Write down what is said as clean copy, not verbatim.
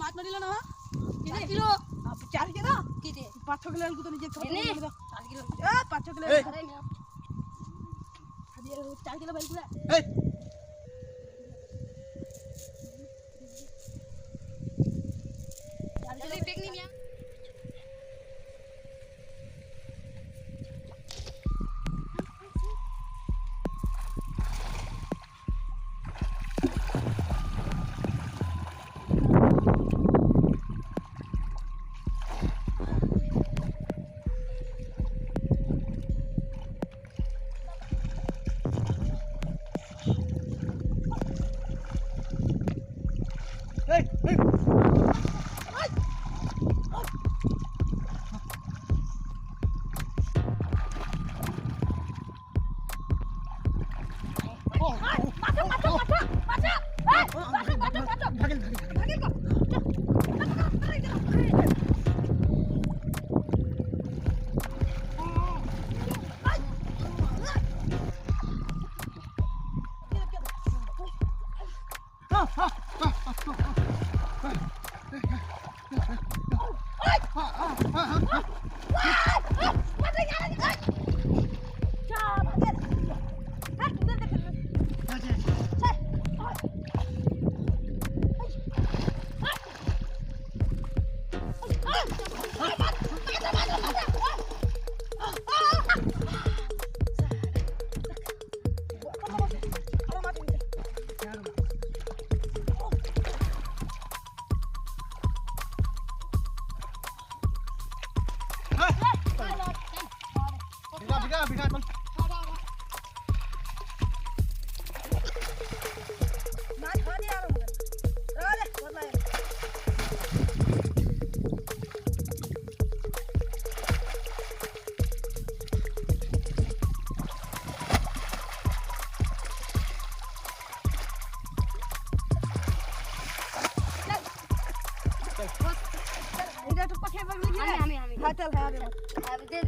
मात मारिला ना 4 किलो 4 किलो किती 5 किलो को तो नीचे 4 किलो 5 किलो अरे ना अभी 4 किलो भाई पूरा जल्दी फेंक नहीं मियां इधर तो पखे पर लगी है। हमें हां चल है अभी दे